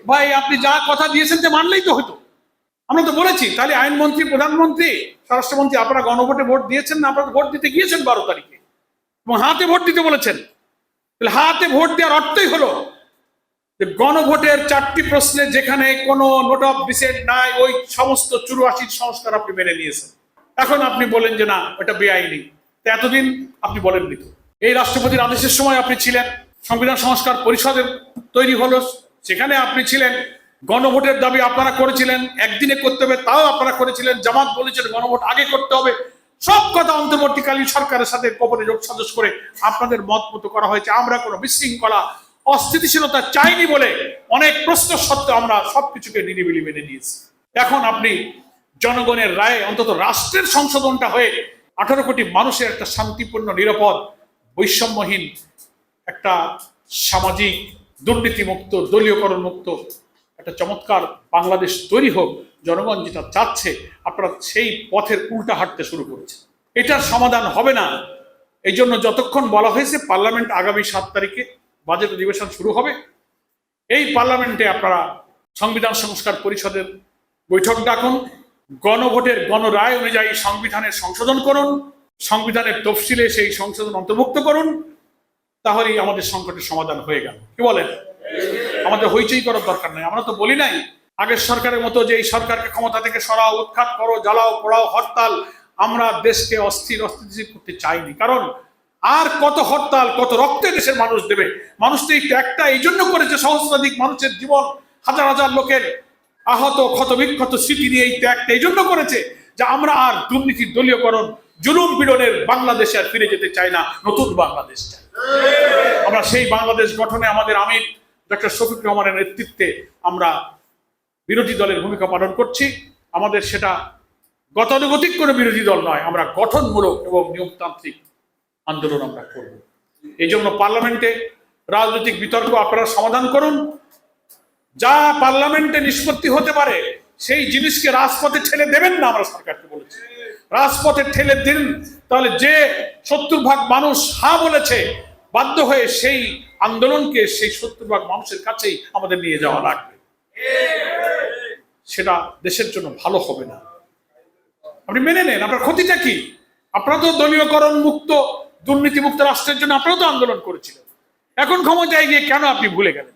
ভাই আপনি যা কথা দিয়েছেন যে মানলেই তো হতো। আমরা তো বলেছি, তাহলে আইনমন্ত্রী, প্রধানমন্ত্রী, স্বরাষ্ট্রমন্ত্রী, আপনারা গণভোটে ভোট দিয়েছেন না? আপনারা ভোট দিতে গিয়েছেন 12 তারিখে এবং হাতে ভোট দিতে বলেছেন। তাহলে হাতে ভোট দেওয়ার অর্থই হলো যে গণভোটের 4টি প্রশ্নে যেখানে কোনো নোট অফ ডিসেন্ট নাই, ওই সমস্ত 84 সংস্কার আপনি মেনে নিয়েছেন। এখন আপনি বলেন যে না ওটা বেআইনি। তো এতদিন আপনি বলেননি তো। এই রাষ্ট্রপতির আদেশের সময় আপনি ছিলেন, সংবিধান সংস্কার পরিষদের তৈরি হলো, সেখানে আপনি ছিলেন। গণভোটের দাবি আপনারা করেছিলেন, একদিনে করতে হবে তাও আপনারা করেছিলেন। জামাত বলেছেন গণভোট আগে করতে হবে। সব কথা অন্তর্বর্তীকালীন সরকারের সাথে গোপনে যোগসাজশ করে আপনাদের মত মতো করা হয়েছে। আমরা কোনো বিশৃঙ্খলা, অস্থিতিশীলতা চাইনি বলে অনেক প্রশ্ন সত্ত্বেও আমরা সবকিছুকে নিরিবিলি মেনে নিয়েছি। এখন আপনি জনগণের রায়ে অন্তত রাষ্ট্রের সংশোধনটা হয়ে 18 কোটি মানুষের একটা শান্তিপূর্ণ, নিরাপদ, বৈষম্যহীন একটা সামাজিক, দুর্নীতিমুক্ত, দলীয়করণ মুক্ত একটা চমৎকার বাংলাদেশ তৈরি হোক, জনগণ যেটা চাচ্ছে, আপনারা সেই পথের উল্টা হাঁটতে শুরু করেছে। এটার সমাধান হবে না। এই জন্য যতক্ষণ বলা হয়েছে পার্লামেন্ট আগামী 7 তারিখে বাজেট অধিবেশন শুরু হবে, এই পার্লামেন্টে আপনারা সংবিধান সংস্কার পরিষদের বৈঠক ডাকুন, গণভোটের গণরায় অনুযায়ী সংবিধানের সংশোধন করুন, সংবিধানের তফসিলে সেই সংশোধন অন্তর্ভুক্ত করুন, তাহলেই আমাদের সংকটের সমাধান হয়ে গেল। কি বলেন? আমাদের হইচই করার দরকার নেই। আমরা তো বলি নাই আগের সরকারের মতো যে এই সরকারকে ক্ষমতা থেকে সরাও, উৎখাত করো, জ্বালাও পোড়াও, হরতাল। আমরা দেশকে অস্থিতিশীল করতে চাইনি। কারণ আর কত হরতাল, কত রক্তে দেশের মানুষ দেবে? মানুষ তো এই ত্যাগটা এই জন্য করেছে, সহস্রাধিক মানুষের জীবন, হাজার হাজার লোকের আহত, ক্ষতবিক্ষত স্মৃতি নিয়ে এই ত্যাগটা এই জন্য করেছে যে আমরা আর দুর্নীতির, দলীয়করণ, জুলুম পীড়নের বাংলাদেশে আর ফিরে যেতে চাই না, নতুন বাংলাদেশ চাই। আমরা সেই বাংলাদেশ গঠনে আমাদের আমির ডক্টর শফিক রহমানের নেতৃত্বে আমরা বিরোধী দলের ভূমিকা পালন করছি। আমাদের সেটা গতানুগতিক কোনো বিরোধী দল নয়, আমরা গঠনমূলক এবং নিয়মতান্ত্রিক আন্দোলন আমরা করব। এই জন্য পার্লামেন্টে রাজনৈতিক বিতর্ক আপনারা সমাধান করুন। যা পার্লামেন্টে নিষ্পত্তি হতে পারে সেই জিনিসকে রাজপথে ঠেলে দেবেন না, আমরা সরকারকে বলেছি। রাজপথে ঠেলে দিন, তাহলে যে 70% মানুষ হ্যাঁ বলেছে, বাধ্য হয়ে সেই আন্দোলনকে সেই 70% মানুষের কাছেই আমাদের নিয়ে যাওয়া লাগবে। সেটা দেশের জন্য ভালো হবে না। আপনি মেনে নেন, আপনার ক্ষতিটা কি? আপনারা তো দলীয়করণ মুক্ত, দুর্নীতি মুক্ত রাষ্ট্রের জন্য আপনারা তো আন্দোলন করেছিলেন। এখন ক্ষমতায় গিয়ে কেন আপনি ভুলে গেলেন?